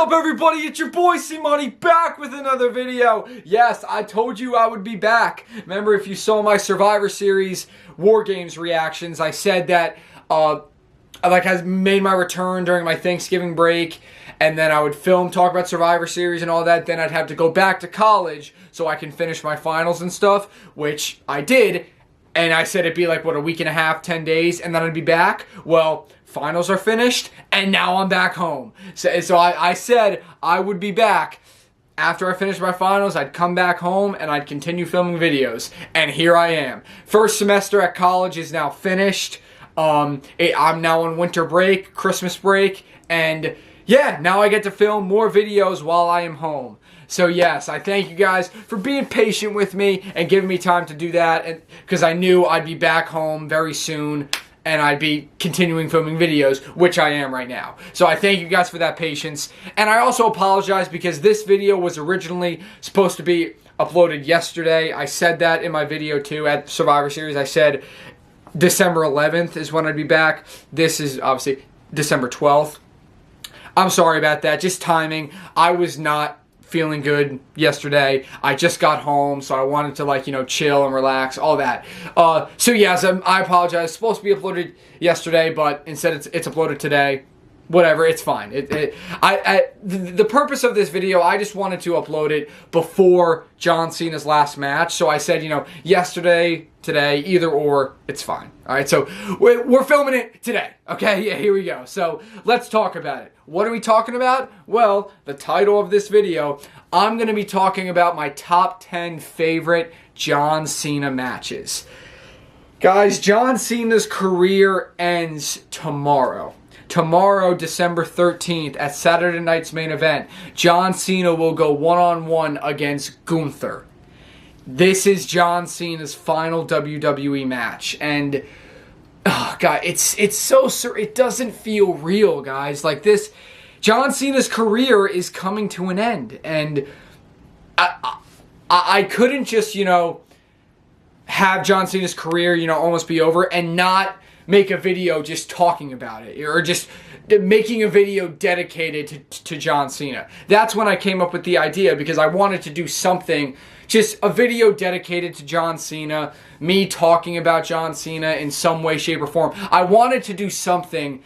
What's up, everybody? It's your boy C-Money back with another video. Yes, I told you I would be back. Remember, if you saw my Survivor Series War Games reactions, I said that I made my return during my Thanksgiving break, and then I would talk about Survivor Series and all that. Then I'd have to go back to college so I can finish my finals and stuff, which I did. And I said it'd be like, a week and a half, 10 days, and then I'd be back. Well, finals are finished, and now I'm back home. So I said I would be back. After I finished my finals, I'd come back home, and I'd continue filming videos. And here I am. First semester at college is now finished. I'm now on winter break, Christmas break, and yeah, now I get to film more videos while I am home. So yes, I thank you guys for being patient with me and giving me time to do that, and because I knew I'd be back home very soon and I'd be continuing filming videos, which I am right now. So I thank you guys for that patience. And I also apologize because this video was originally supposed to be uploaded yesterday. I said that in my video too at Survivor Series. I said December 11th is when I'd be back. This is obviously December 12th. I'm sorry about that, just timing. I was not feeling good yesterday. I just got home, so I wanted to chill and relax, all that. So yes, I apologize. It's supposed to be uploaded yesterday, but instead it's uploaded today. Whatever, it's fine. The purpose of this video, I just wanted to upload it before John Cena's last match. So I said, yesterday, today, either or, it's fine. All right, so we're filming it today. Okay, yeah, here we go. So let's talk about it. What are we talking about? Well, the title of this video, I'm going to be talking about my top 10 favorite John Cena matches. Guys, John Cena's career ends tomorrow. Tomorrow, December 13th, at Saturday night's main event, John Cena will go one-on-one against Gunther. This is John Cena's final WWE match, and oh God, it's so it doesn't feel real, guys. Like this, John Cena's career is coming to an end, and I couldn't just have John Cena's career almost be over and not make a video just talking about it, or just making a video dedicated to John Cena. That's when I came up with the idea, because I wanted to do something, just a video dedicated to John Cena, me talking about John Cena in some way, shape, or form. I wanted to do something,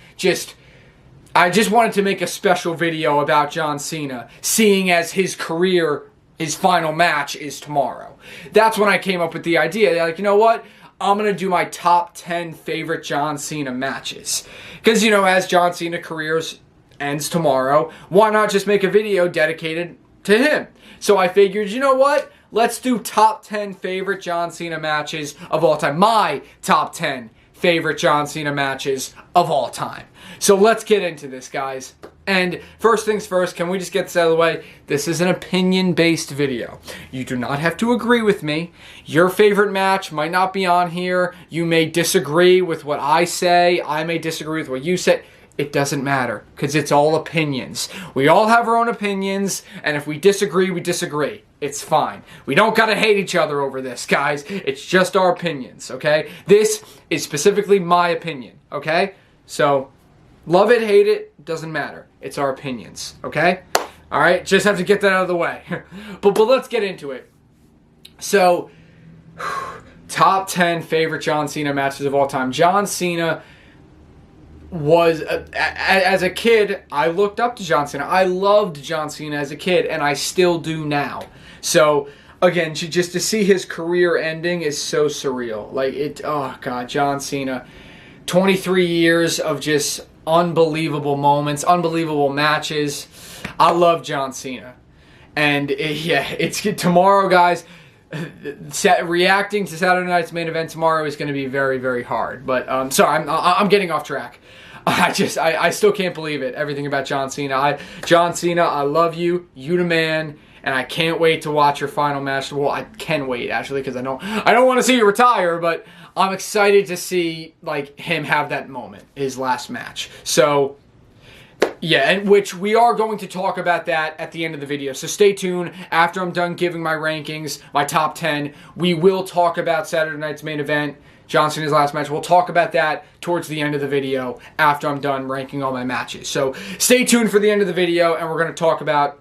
I just wanted to make a special video about John Cena, seeing as his career, his final match is tomorrow. That's when I came up with the idea. Like, you know what? I'm going to do my top 10 favorite John Cena matches. Because, as John Cena careers ends tomorrow, why not just make a video dedicated to him? So I figured, you know what? Let's do top 10 favorite John Cena matches of all time. My top 10 favorite John Cena matches of all time. So let's get into this, guys. And first things first, can we just get this out of the way? This is an opinion-based video. You do not have to agree with me. Your favorite match might not be on here. You may disagree with what I say. I may disagree with what you say. It doesn't matter, because it's all opinions. We all have our own opinions, and if we disagree, we disagree. It's fine. We don't gotta hate each other over this, guys. It's just our opinions, okay? This is specifically my opinion, okay? So, love it, hate it, doesn't matter. It's our opinions, okay? Alright, just have to get that out of the way. but let's get into it. So, top 10 favorite John Cena matches of all time. John Cena was, as a kid, I looked up to John Cena. I loved John Cena as a kid, and I still do now. So, again, just to see his career ending is so surreal. Oh God, John Cena. 23 years of just unbelievable moments, unbelievable matches. I love John Cena. And it's tomorrow, guys. Reacting to Saturday night's main event tomorrow is going to be very, very hard. But sorry, I'm getting off track. I still can't believe it. Everything about John Cena. John Cena, I love you. You the man. And I can't wait to watch your final match. Well, I can wait, actually, because I don't want to see you retire, but I'm excited to see him have that moment, his last match. So, yeah, and which we are going to talk about that at the end of the video. So stay tuned. After I'm done giving my rankings, my top 10, we will talk about Saturday night's main event. John Cena's last match. We'll talk about that towards the end of the video after I'm done ranking all my matches. So stay tuned for the end of the video, and we're going to talk about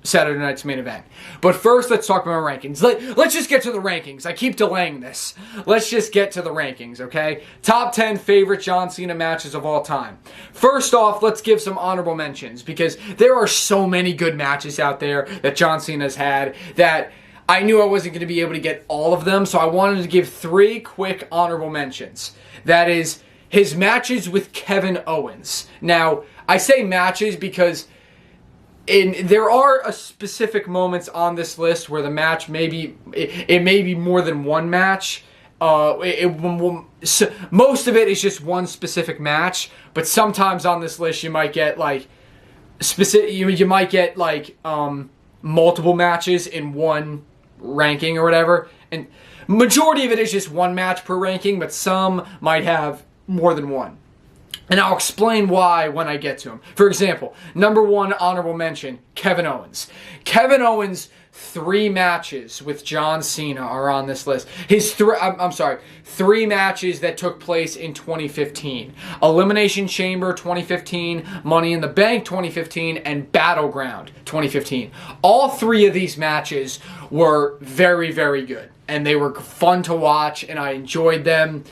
Saturday night's main event. But first, let's talk about my rankings. Let's just get to the rankings. I keep delaying this. Let's just get to the rankings, okay? Top 10 favorite John Cena matches of all time. First off, let's give some honorable mentions, because there are so many good matches out there that John Cena's had that I knew I wasn't going to be able to get all of them, so I wanted to give 3 quick honorable mentions. That is, his matches with Kevin Owens. Now, I say matches because there are specific moments on this list where the match may be more than one match. Most of it is just one specific match, but sometimes on this list you might get like multiple matches in one ranking or whatever. And majority of it is just one match per ranking, but some might have more than one. And I'll explain why when I get to him. For example, number 1 honorable mention, Kevin Owens. Kevin Owens' 3 matches with John Cena are on this list. His 3 matches that took place in 2015. Elimination Chamber 2015, Money in the Bank 2015, and Battleground 2015. All 3 of these matches were very, very good. And they were fun to watch, and I enjoyed them.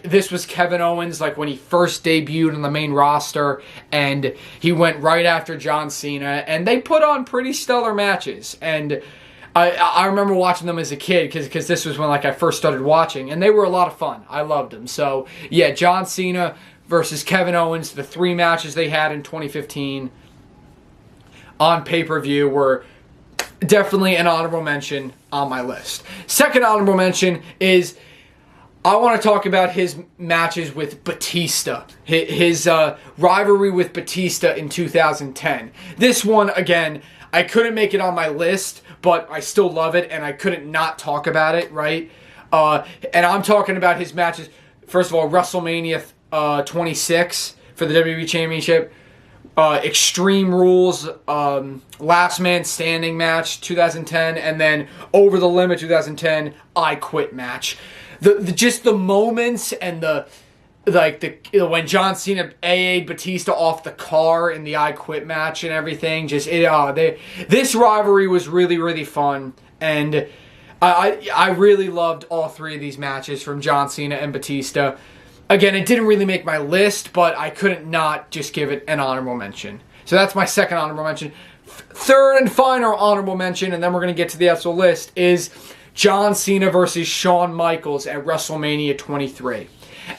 This was Kevin Owens, when he first debuted on the main roster, and he went right after John Cena, and they put on pretty stellar matches, and I remember watching them as a kid, because this was when, I first started watching, and they were a lot of fun. I loved them. So, yeah, John Cena versus Kevin Owens, the 3 matches they had in 2015 on pay-per-view were definitely an honorable mention on my list. Second honorable mention is I want to talk about his matches with Batista. His rivalry with Batista in 2010. This one, again, I couldn't make it on my list, but I still love it, and I couldn't not talk about it, right? And I'm talking about his matches. First of all, WrestleMania 26 for the WWE Championship. Extreme Rules, Last Man Standing match 2010, and then Over the Limit 2010, I Quit match. Just the moments and when John Cena AA'd Batista off the car in the I Quit match and everything, this rivalry was really, really fun, and I really loved all 3 of these matches from John Cena and Batista. Again, it didn't really make my list, but I couldn't not just give it an honorable mention. So that's my second honorable mention. Third and final honorable mention, and then we're going to get to the actual list, is John Cena versus Shawn Michaels at WrestleMania 23.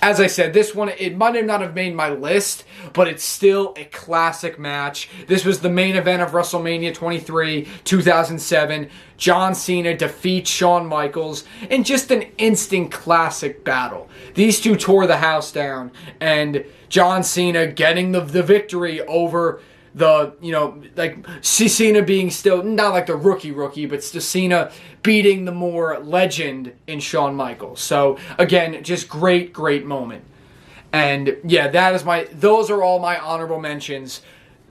As I said, this one, it might not have made my list, but it's still a classic match. This was the main event of WrestleMania 23, 2007. John Cena defeats Shawn Michaels in just an instant classic battle. These two tore the house down, and John Cena getting the victory over Cena being still, not the rookie, but still Cena beating the more legend in Shawn Michaels. So, again, just great moment. And, yeah, those are all my honorable mentions.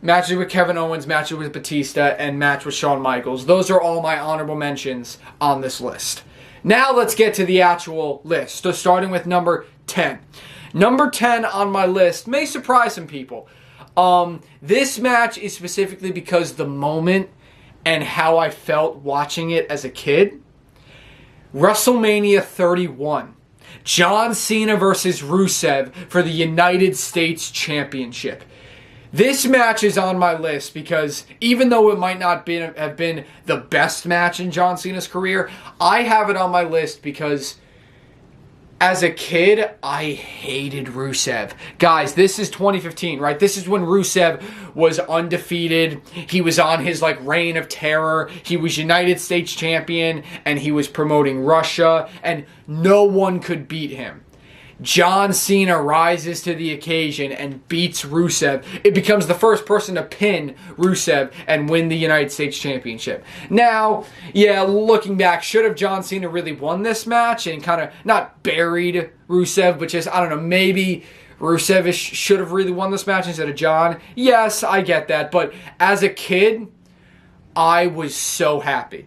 Matches with Kevin Owens, matches with Batista, and match with Shawn Michaels. Those are all my honorable mentions on this list. Now let's get to the actual list. So, starting with number 10. Number 10 on my list may surprise some people. This match is specifically because the moment and how I felt watching it as a kid. WrestleMania 31. John Cena versus Rusev for the United States Championship. This match is on my list because even though it might not have been the best match in John Cena's career, I have it on my list because as a kid, I hated Rusev. Guys, this is 2015, right? This is when Rusev was undefeated. He was on his reign of terror. He was United States champion, and he was promoting Russia, and no one could beat him. John Cena rises to the occasion and beats Rusev. It becomes the first person to pin Rusev and win the United States Championship. Now, yeah, looking back, should have John Cena really won this match and kind of not buried Rusev, but just, I don't know, maybe Rusev should have really won this match instead of John? Yes, I get that, but as a kid, I was so happy.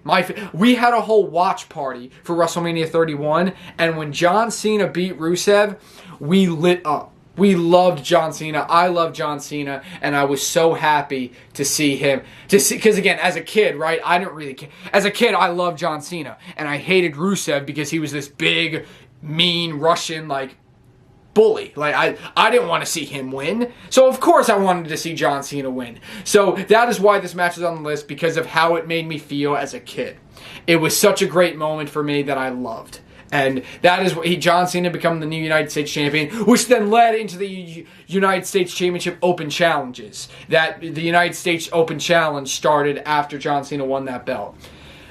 We had a whole watch party for WrestleMania 31, and when John Cena beat Rusev, we lit up. We loved John Cena. I love John Cena, and I was so happy to see him. Because again, as a kid, right, I didn't really care. As a kid, I loved John Cena, and I hated Rusev because he was this big, mean Russian, like, bully. Like, I didn't want to see him win. So, of course, I wanted to see John Cena win. So, that is why this match is on the list, because of how it made me feel as a kid. It was such a great moment for me that I loved. And that is what John Cena become the new United States Champion, which then led into the United States Championship Open Challenges. That the United States Open Challenge started after John Cena won that belt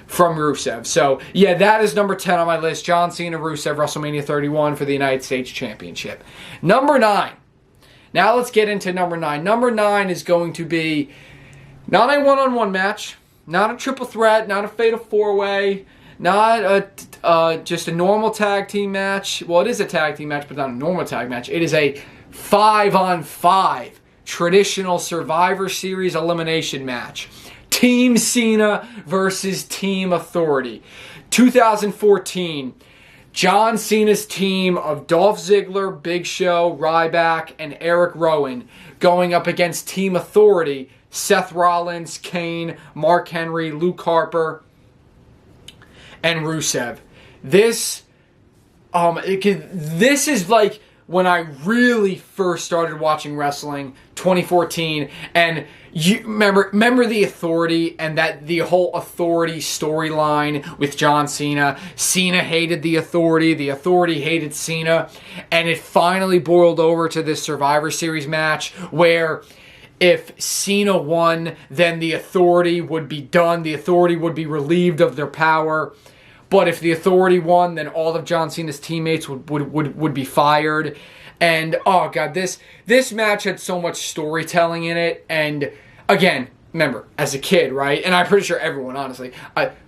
from Rusev. So, yeah, that is number 10 on my list. John Cena, Rusev, WrestleMania 31 for the United States Championship. Number 9. Now let's get into number 9. Number 9 is going to be not a one-on-one match, not a triple threat, not a fatal four-way, not just a normal tag team match. Well, it is a tag team match, but not a normal tag match. It is a 5-on-5 traditional Survivor Series elimination match. Team Cena versus Team Authority. 2014, John Cena's team of Dolph Ziggler, Big Show, Ryback, and Eric Rowan going up against Team Authority, Seth Rollins, Kane, Mark Henry, Luke Harper, and Rusev. This is like when I really first started watching wrestling, 2014, and you remember the Authority and that the whole Authority storyline with John Cena. Cena hated the Authority hated Cena, and it finally boiled over to this Survivor Series match where if Cena won, then the Authority would be done. The Authority would be relieved of their power. But if the Authority won, then all of John Cena's teammates would be fired. And, oh, God, this match had so much storytelling in it. And, again, remember, as a kid, right? And I'm pretty sure everyone, honestly.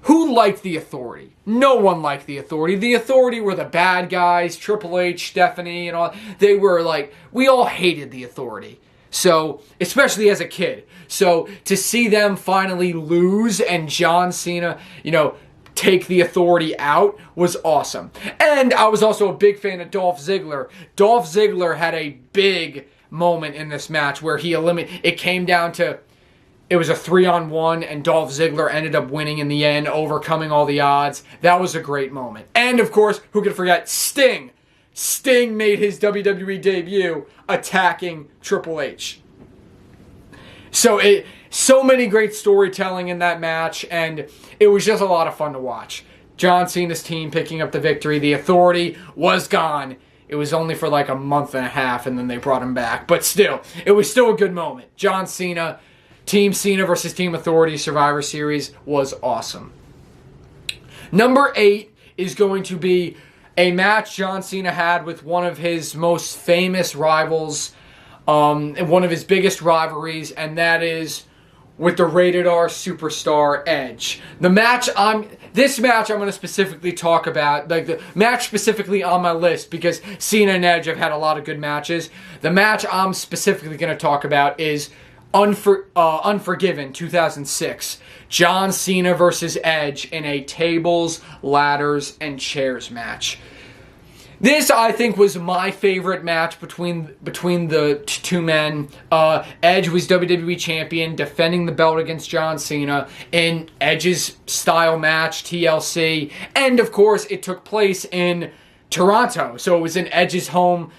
Who liked the Authority? No one liked the Authority. The Authority were the bad guys. Triple H, Stephanie, and all. They were like, we all hated the Authority. So, especially as a kid. So, to see them finally lose and John Cena, take the Authority out was awesome. And I was also a big fan of Dolph Ziggler. Dolph Ziggler had a big moment in this match where it came down to, it was a 3-on-1 and Dolph Ziggler ended up winning in the end, overcoming all the odds. That was a great moment. And of course, who could forget Sting? Sting made his WWE debut attacking Triple H. So many great storytelling in that match, and it was just a lot of fun to watch. John Cena's team picking up the victory. The Authority was gone. It was only for like a month and a half, and then they brought him back. But still, it was still a good moment. John Cena, Team Cena versus Team Authority Survivor Series was awesome. Number 8 is going to be a match John Cena had with one of his most famous rivals, and one of his biggest rivalries, and that is with the Rated R superstar Edge. This match I'm going to specifically talk about, like the match specifically on my list, because Cena and Edge have had a lot of good matches. The match I'm specifically going to talk about is Unforgiven 2006. John Cena versus Edge in a tables, ladders, and chairs match. This, I think, was my favorite match between the two men. Edge was WWE Champion, defending the belt against John Cena in Edge's style match, TLC. And, of course, it took place in Toronto. So it was in Edge's home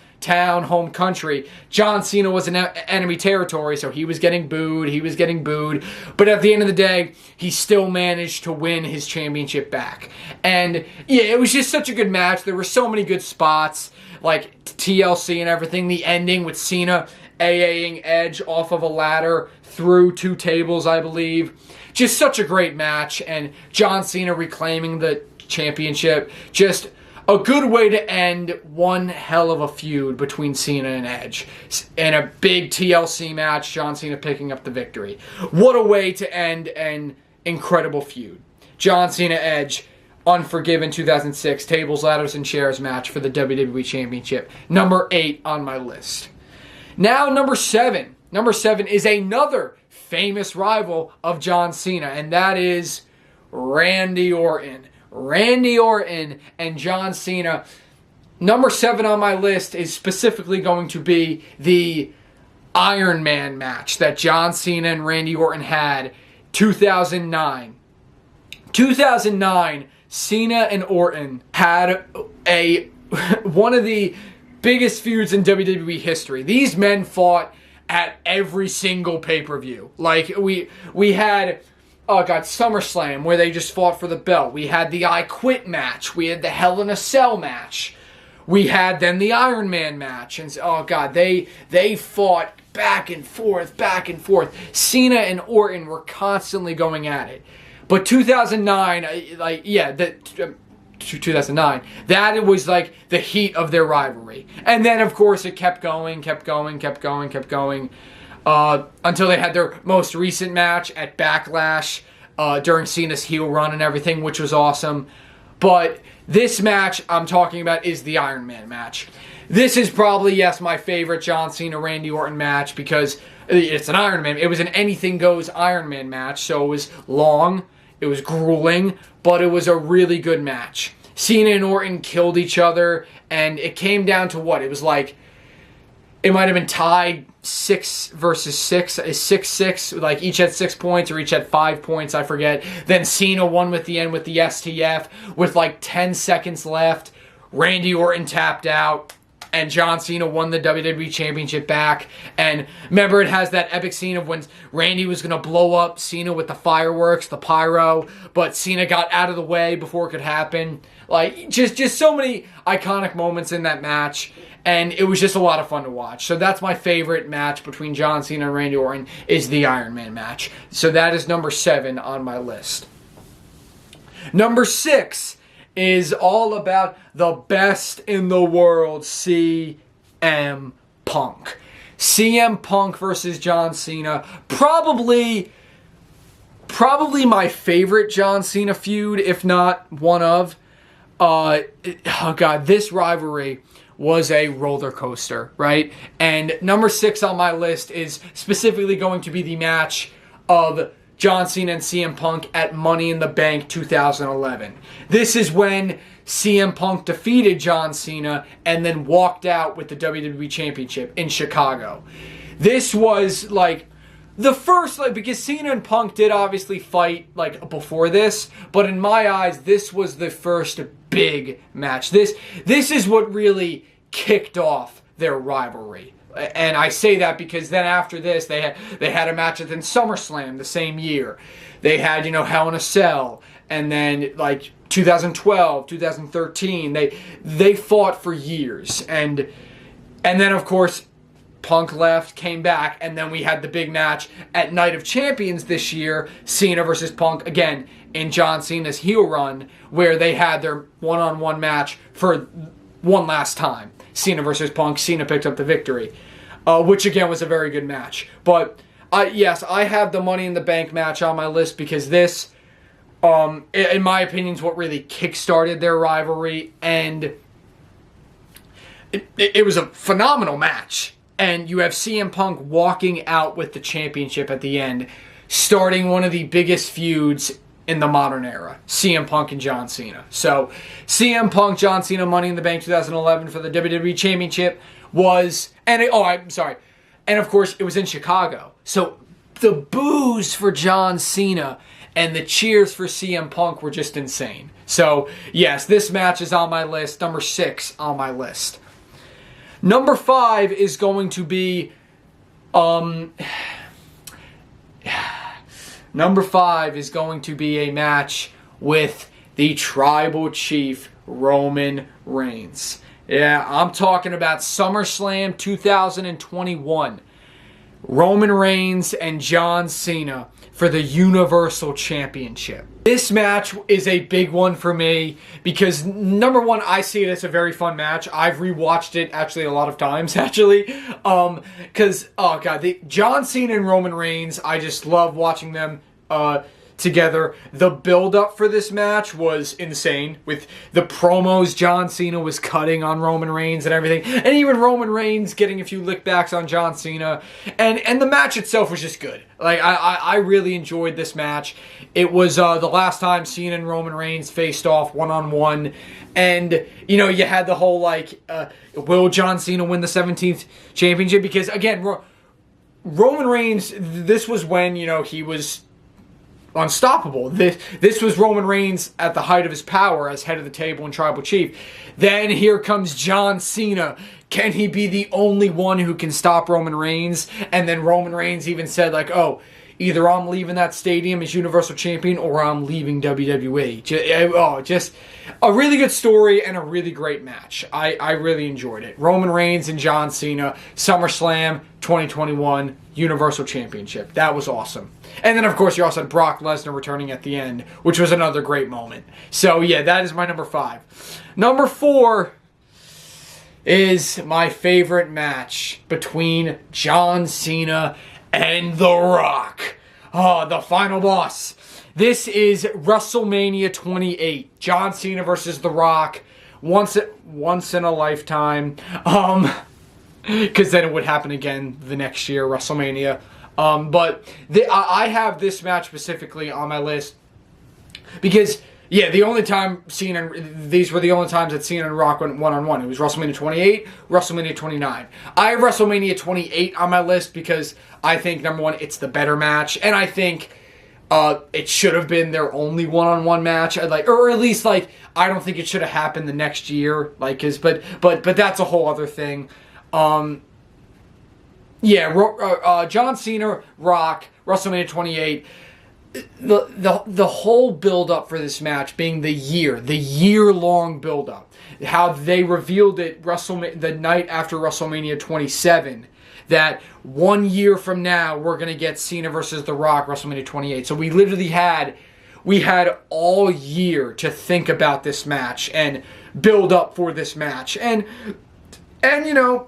country. John Cena was in enemy territory, so he was getting booed. But at the end of the day, he still managed to win his championship back. And yeah, it was just such a good match. There were so many good spots, like TLC and everything. The ending with Cena AAing Edge off of a ladder through 2 tables, I believe. Just such a great match. And John Cena reclaiming the championship. Just a good way to end one hell of a feud between Cena and Edge. In a big TLC match, John Cena picking up the victory. What a way to end an incredible feud. John Cena Edge, Unforgiven 2006, tables, ladders, and chairs match for the WWE Championship. Number 8 on my list. Now number 7. Number 7 is another famous rival of John Cena, and that is Randy Orton. Randy Orton and John Cena. Number 7 on my list is specifically going to be the Iron Man match that John Cena and Randy Orton had 2009. 2009, Cena and Orton had one of the biggest feuds in WWE history. These men fought at every single pay-per-view. Like, we had, SummerSlam, where they just fought for the belt. We had the I Quit match. We had the Hell in a Cell match. We had then the Iron Man match. And, they fought back and forth, back and forth. Cena and Orton were constantly going at it. But 2009, 2009, that was like the heat of their rivalry. And then, of course, it kept going, until they had their most recent match at Backlash during Cena's heel run and everything, which was awesome. But this match I'm talking about is the Iron Man match. This is probably, yes, my favorite John Cena Randy Orton match because it's an Iron Man. It was an anything goes Iron Man match, so it was long, it was grueling, but it was a really good match. Cena and Orton killed each other, and it came down to what? It was like, it might have been tied 6 versus 6, 6-6, like each had 6 points or each had 5 points, I forget. Then Cena won with the end with the STF with like 10 seconds left. Randy Orton tapped out, and John Cena won the WWE Championship back. And remember, it has that epic scene of when Randy was going to blow up Cena with the fireworks, the pyro, but Cena got out of the way before it could happen. Like, just so many iconic moments in that match, and it was just a lot of fun to watch. So that's my favorite match between John Cena and Randy Orton, is the Iron Man match. So that is number 7 on my list. Number 6 is all about the best in the world, CM Punk. CM Punk versus John Cena. Probably my favorite John Cena feud, if not one of. This rivalry was a roller coaster, right? And number 6 on my list is specifically going to be the match of John Cena and CM Punk at Money in the Bank 2011. This is when CM Punk defeated John Cena and then walked out with the WWE Championship in Chicago. This was like the first, because Cena and Punk did obviously fight before this, but in my eyes, this was the first big match. This is what really kicked off their rivalry. And I say that because then after this, they had a match within SummerSlam the same year. They had, Hell in a Cell. And then, 2012, 2013, they fought for years. And then, of course, Punk left, came back, and then we had the big match at Night of Champions this year, Cena versus Punk, again, in John Cena's heel run, where they had their one-on-one match for one last time. Cena versus Punk. Cena picked up the victory, which again was a very good match. But yes, I have the Money in the Bank match on my list because this, in my opinion, is what really kickstarted their rivalry, and it was a phenomenal match. And you have CM Punk walking out with the championship at the end, starting one of the biggest feuds in the modern era, CM Punk and John Cena. So, CM Punk, John Cena, Money in the Bank 2011 for the WWE Championship was, and of course, it was in Chicago. So, the boos for John Cena and the cheers for CM Punk were just insane. So, yes, this match is on my list, number 6 on my list. Number 5 is going to be, Number 5 is going to be a match with the Tribal Chief, Roman Reigns. Yeah, I'm talking about SummerSlam 2021. Roman Reigns and John Cena for the Universal Championship. This match is a big one for me because, number 1, I see it as a very fun match. I've rewatched it actually a lot of times, actually. Because, John Cena and Roman Reigns, I just love watching them together. The build-up for this match was insane, with the promos John Cena was cutting on Roman Reigns and everything, and even Roman Reigns getting a few lickbacks on John Cena, and the match itself was just good. Like, I really enjoyed this match. It was the last time Cena and Roman Reigns faced off one-on-one, and, you know, you had the whole, like, will John Cena win the 17th championship? Because, again, Roman Reigns, this was when, you know, he was unstoppable. This was Roman Reigns at the height of his power as head of the table and tribal chief. Then here comes John Cena. Can he be the only one who can stop Roman Reigns? And then Roman Reigns even said, like, oh, either I'm leaving that stadium as Universal Champion or I'm leaving WWE. Just a really good story and a really great match. I really enjoyed it. Roman Reigns and John Cena, SummerSlam 2021 Universal Championship. That was awesome. And then, of course, you also had Brock Lesnar returning at the end, which was another great moment. So, yeah, that is my number 5. Number 4 is my favorite match between John Cena and The Rock. Oh, the final boss. This is WrestleMania 28. John Cena versus The Rock. Once in a lifetime. Because then it would happen again the next year, WrestleMania. But I have this match specifically on my list because, yeah, these were the only times that Cena and Rock went one-on-one. It was WrestleMania 28, WrestleMania 29. I have WrestleMania 28 on my list because I think, number one, it's the better match, and I think it should have been their only one-on-one match. Or at least, like, I don't think it should have happened the next year, like, but that's a whole other thing. John Cena, Rock, WrestleMania 28. The whole build-up for this match being the year-long build-up. How they revealed it the night after WrestleMania 27, that 1 year from now, we're going to get Cena versus The Rock, WrestleMania 28. So we literally had all year to think about this match and build up for this match. And you know,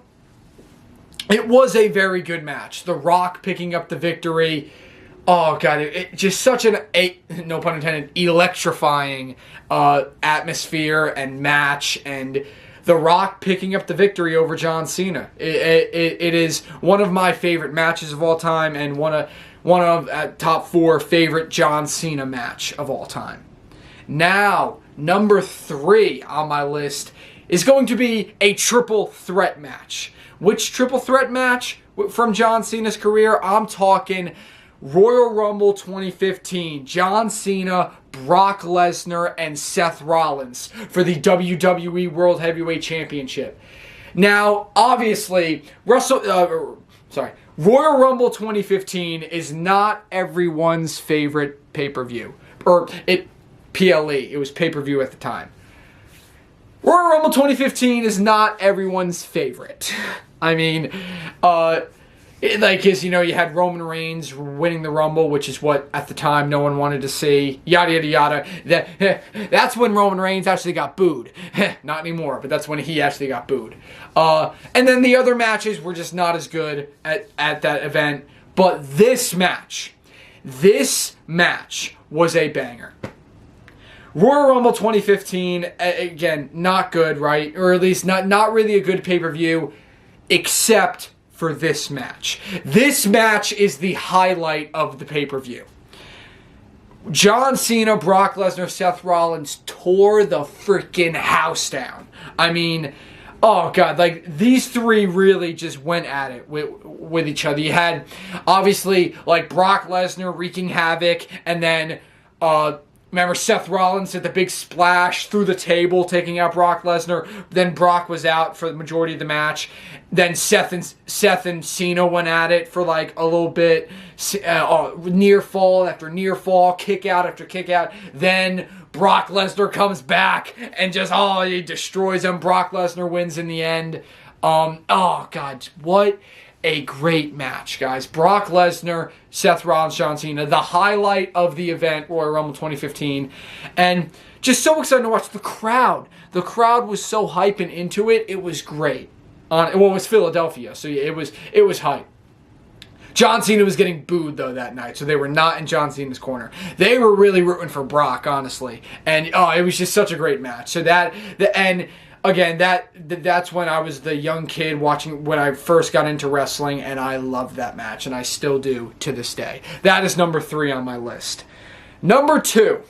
it was a very good match. The Rock picking up the victory. Oh, God, it just such an, no pun intended, electrifying atmosphere and match, and The Rock picking up the victory over John Cena. It is one of my favorite matches of all time, and one of top 4 favorite John Cena match of all time. Now, number 3 on my list is going to be a triple threat match. Which triple threat match from John Cena's career? I'm talking Royal Rumble 2015, John Cena, Brock Lesnar, and Seth Rollins for the WWE World Heavyweight Championship. Now, obviously, Royal Rumble 2015 is not everyone's favorite pay-per-view. PLE, it was pay-per-view at the time. Royal Rumble 2015 is not everyone's favorite. I mean, you know, you had Roman Reigns winning the Rumble, which is what, at the time, no one wanted to see. Yada, yada, yada. That's when Roman Reigns actually got booed. Not anymore, but that's when he actually got booed. And then the other matches were just not as good at that event. But this match was a banger. Royal Rumble 2015, again, not good, right? Or at least not really a good pay-per-view, except for this match. This match is the highlight of the pay-per-view. John Cena, Brock Lesnar, Seth Rollins tore the freaking house down. I mean, oh God, like these three really just went at it with each other. You had, obviously, like Brock Lesnar wreaking havoc, and then, remember Seth Rollins did the big splash through the table, taking out Brock Lesnar. Then Brock was out for the majority of the match. Then Seth and Cena went at it for like a little bit. Near fall after near fall, kick out after kick out. Then Brock Lesnar comes back and just, he destroys him. Brock Lesnar wins in the end. Oh God, what a great match, guys. Brock Lesnar, Seth Rollins, John Cena, the highlight of the event, Royal Rumble 2015. And just so excited to watch the crowd. The crowd was so hyping into it. It was great. It was Philadelphia, so yeah, it was hype. John Cena was getting booed, though, that night, so they were not in John Cena's corner. They were really rooting for Brock, honestly. And, it was just such a great match. So again, that's when I was the young kid watching when I first got into wrestling, and I loved that match, and I still do to this day. That is number 3 on my list. Number 2.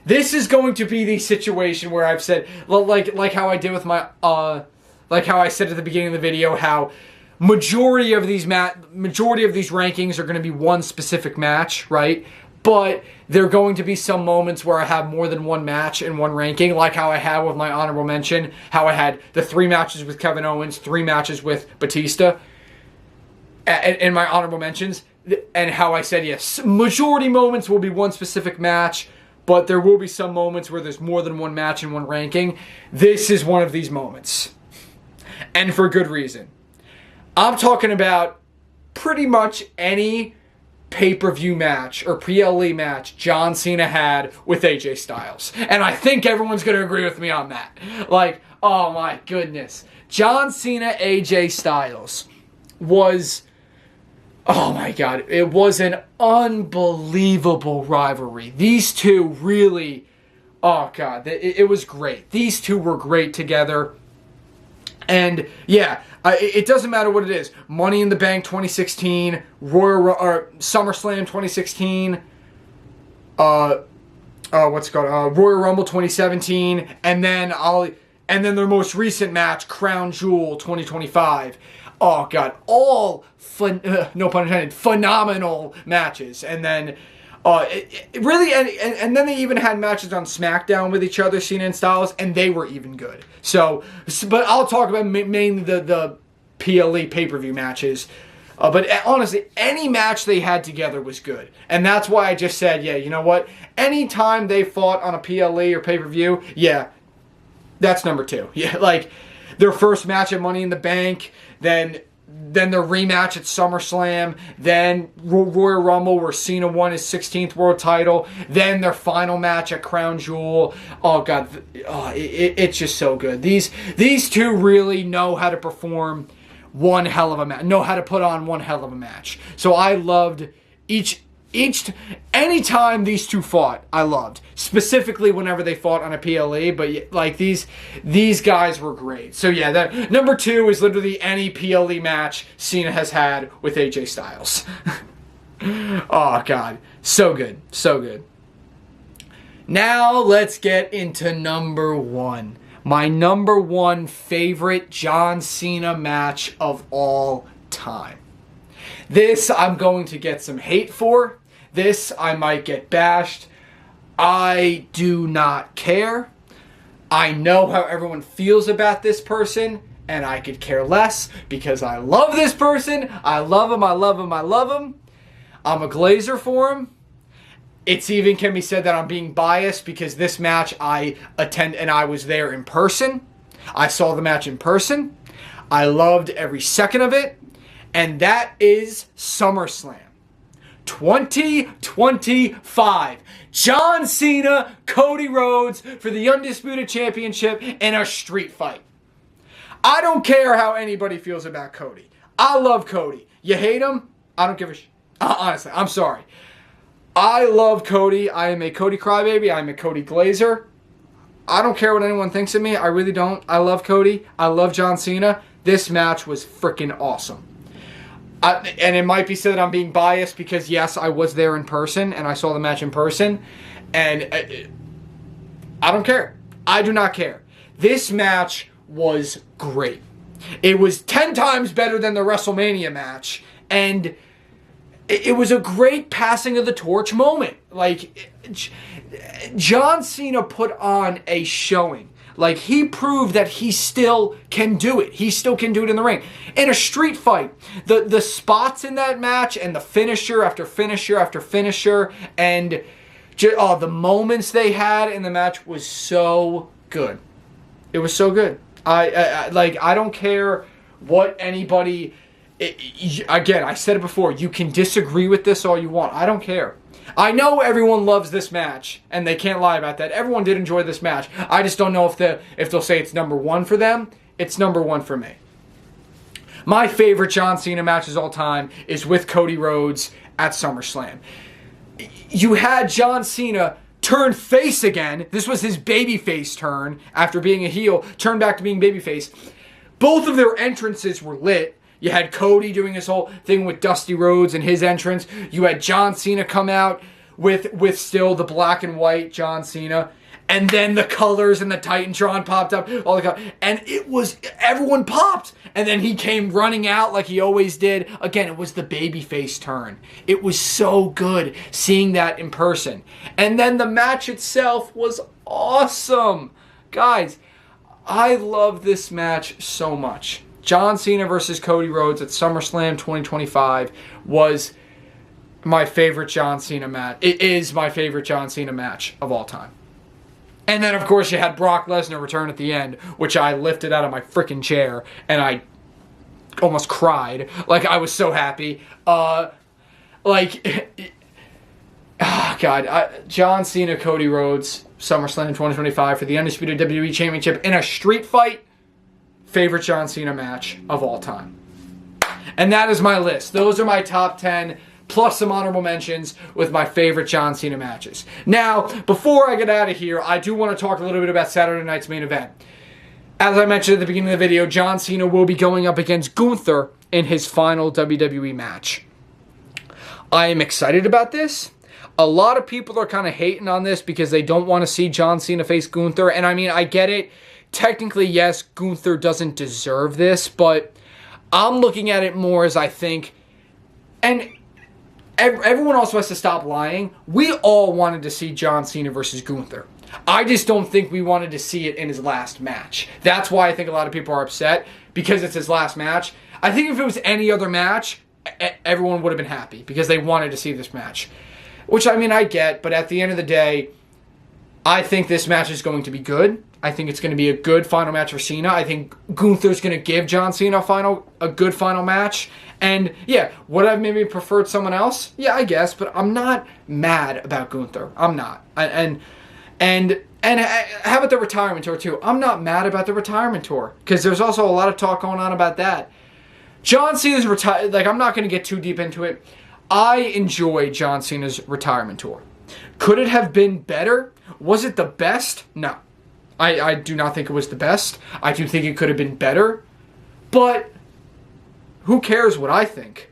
This is going to be the situation where I've said, like how I did with my, like how I said at the beginning of the video, how majority of these rankings are going to be one specific match, right? But there are going to be some moments where I have more than one match in one ranking, like how I had with my honorable mention, how I had the 3 matches with Kevin Owens, 3 matches with Batista in my honorable mentions, and how I said, yes, majority moments will be one specific match, but there will be some moments where there's more than one match in one ranking. This is one of these moments, and for good reason. I'm talking about pretty much any pay-per-view match or PLE match John Cena had with AJ Styles. And I think everyone's going to agree with me on that. Like, oh my goodness. John Cena, AJ Styles was, oh my God, it was an unbelievable rivalry. These two really, oh God, it was great. These two were great together. And yeah, it doesn't matter what it is. Money in the Bank 2016, SummerSlam 2016, Royal Rumble 2017, and then their most recent match, Crown Jewel 2025. Oh God, all no pun intended, phenomenal matches. And then really, and then they even had matches on SmackDown with each other, Cena and Styles, and they were even good. So, but I'll talk about mainly the PLE pay-per-view matches. But honestly, any match they had together was good. And that's why I just said, yeah, you know what? Anytime they fought on a PLE or pay-per-view, yeah, that's number 2. Yeah, like their first match at Money in the Bank, then their rematch at SummerSlam, then Royal Rumble where Cena won his 16th world title, then their final match at Crown Jewel. Oh God, it's just so good. These two really know how to perform one hell of a match, know how to put on one hell of a match. So I loved anytime these two fought, I loved. Specifically whenever they fought on a PLE, but like these guys were great. So yeah, that number 2 is literally any PLE match Cena has had with AJ Styles. Oh God, so good, so good. Now let's get into number 1. My number 1 favorite John Cena match of all time. This I'm going to get some hate for. This I might get bashed. I do not care. I know how everyone feels about this person, and I could care less because I love this person. I love him, I love him, I love him. I'm a Glazer for him. It's even can be said that I'm being biased because this match I attend and I was there in person. I saw the match in person. I loved every second of it. And that is SummerSlam 2025. John Cena, Cody Rhodes for the Undisputed Championship in a street fight. I don't care how anybody feels about Cody. I love Cody. You hate him? I don't give a honestly, I'm sorry. I love Cody. I am a Cody crybaby. I'm a Cody Glazer. I don't care what anyone thinks of me. I really don't. I love Cody. I love John Cena. This match was freaking awesome. And it might be said that I'm being biased because, yes, I was there in person and I saw the match in person. And I don't care. I do not care. This match was great. It was 10 times better than the WrestleMania match. And it was a great passing of the torch moment. Like, John Cena put on a showing. Like, he proved that he still can do it. He still can do it in the ring. In a street fight, the spots in that match and the finisher after finisher after finisher and the moments they had in the match was so good. It was so good. I don't care what anybody... Again, I said it before. You can disagree with this all you want. I don't care. I know everyone loves this match, and they can't lie about that. Everyone did enjoy this match. I just don't know if they'll say it's number 1 for them. It's number 1 for me. My favorite John Cena matches all time is with Cody Rhodes at SummerSlam. You had John Cena turn face again. This was his babyface turn after being a heel, turn back to being babyface. Both of their entrances were lit. You had Cody doing his whole thing with Dusty Rhodes and his entrance. You had John Cena come out with still the black and white John Cena. And then the colors and the Titantron popped up. And it was, everyone popped. And then he came running out like he always did. Again, it was the babyface turn. It was so good seeing that in person. And then the match itself was awesome. Guys, I love this match so much. John Cena versus Cody Rhodes at SummerSlam 2025 was my favorite John Cena match. It is my favorite John Cena match of all time. And then, of course, you had Brock Lesnar return at the end, which I lifted out of my freaking chair, and I almost cried. Like, I was so happy. God, John Cena, Cody Rhodes, SummerSlam 2025 for the Undisputed WWE Championship in a street fight. Favorite John Cena match of all time. And that is my list. Those are my top 10, plus some honorable mentions with my favorite John Cena matches. Now, before I get out of here, I do want to talk a little bit about Saturday night's main event. As I mentioned at the beginning of the video, John Cena will be going up against Gunther in his final WWE match. I am excited about this. A lot of people are kind of hating on this because they don't want to see John Cena face Gunther. And I mean, I get it. Technically, yes, Gunther doesn't deserve this, but I'm looking at it more as I think, and everyone also has to stop lying. We all wanted to see John Cena versus Gunther. I just don't think we wanted to see it in his last match. That's why I think a lot of people are upset, because it's his last match. I think if it was any other match, everyone would have been happy because they wanted to see this match. Which, I mean, I get, but at the end of the day, I think this match is going to be good. I think it's going to be a good final match for Cena. I think Gunther's going to give John Cena a good final match. And yeah, would I maybe preferred someone else? Yeah, I guess, but I'm not mad about Gunther. I'm not. And how about the retirement tour too? I'm not mad about the retirement tour because there's also a lot of talk going on about that. John Cena's I'm not going to get too deep into it. I enjoy John Cena's retirement tour. Could it have been better? Was it the best? No. I do not think it was the best. I do think it could have been better. But who cares what I think?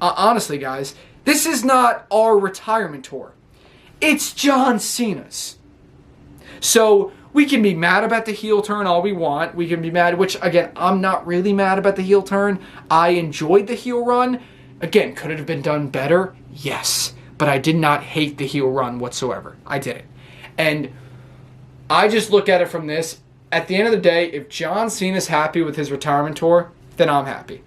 Honestly, guys, this is not our retirement tour. It's John Cena's. So we can be mad about the heel turn all we want. We can be mad, which, again, I'm not really mad about the heel turn. I enjoyed the heel run. Again, could it have been done better? Yes. But I did not hate the heel run whatsoever. I didn't. And I just look at it from this. At the end of the day, if John Cena's happy with his retirement tour, then I'm happy.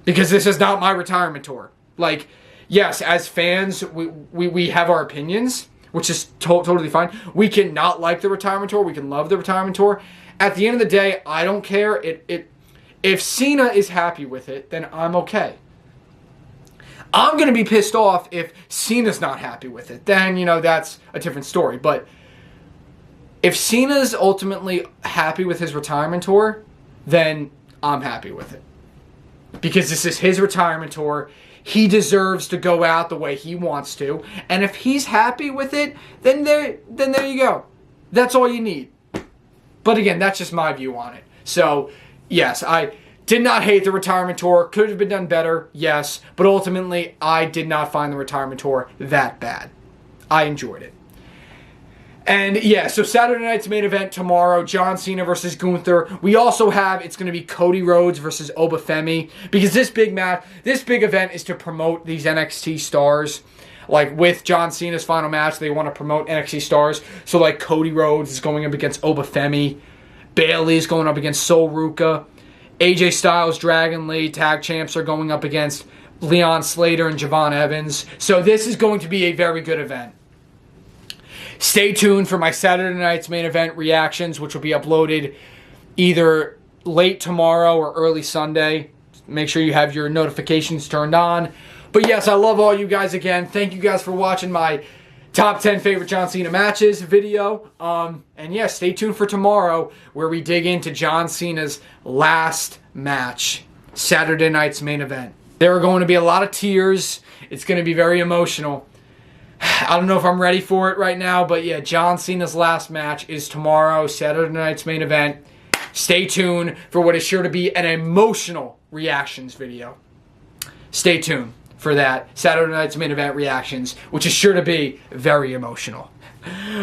Because this is not my retirement tour. Like, yes, as fans, we have our opinions, which is totally fine. We can not like the retirement tour. We can love the retirement tour. At the end of the day, I don't care. If Cena is happy with it, then I'm okay. I'm going to be pissed off if Cena's not happy with it. Then, that's a different story. But if Cena's ultimately happy with his retirement tour, then I'm happy with it. Because this is his retirement tour. He deserves to go out the way he wants to. And if he's happy with it, then there you go. That's all you need. But again, that's just my view on it. So, yes, I did not hate the retirement tour. Could have been done better, yes. But ultimately, I did not find the retirement tour that bad. I enjoyed it. And yeah, so Saturday night's main event tomorrow, John Cena versus Gunther. We also have, it's going to be Cody Rhodes versus Obafemi. Because this big event is to promote these NXT stars. Like with John Cena's final match, they want to promote NXT stars. So like Cody Rhodes is going up against Obafemi. Bayley is going up against Sol Ruca. AJ Styles, Dragon Lee, tag champs are going up against Leon Slater and Javon Evans. So this is going to be a very good event. Stay tuned for my Saturday night's main event reactions, which will be uploaded either late tomorrow or early Sunday. Make sure you have your notifications turned on. But yes, I love all you guys again. Thank you guys for watching my top 10 favorite John Cena matches video. And yeah, stay tuned for tomorrow where we dig into John Cena's last match, Saturday night's main event. There are going to be a lot of tears. It's going to be very emotional. I don't know if I'm ready for it right now, but yeah, John Cena's last match is tomorrow, Saturday night's main event. Stay tuned for what is sure to be an emotional reactions video. Stay tuned for that Saturday night's main event reactions, which is sure to be very emotional.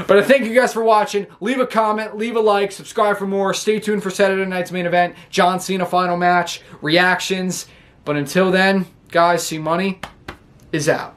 But I thank you guys for watching. Leave a comment, leave a like, subscribe for more. Stay tuned for Saturday night's main event, John Cena final match, reactions. But until then, guys, CMONEY is out.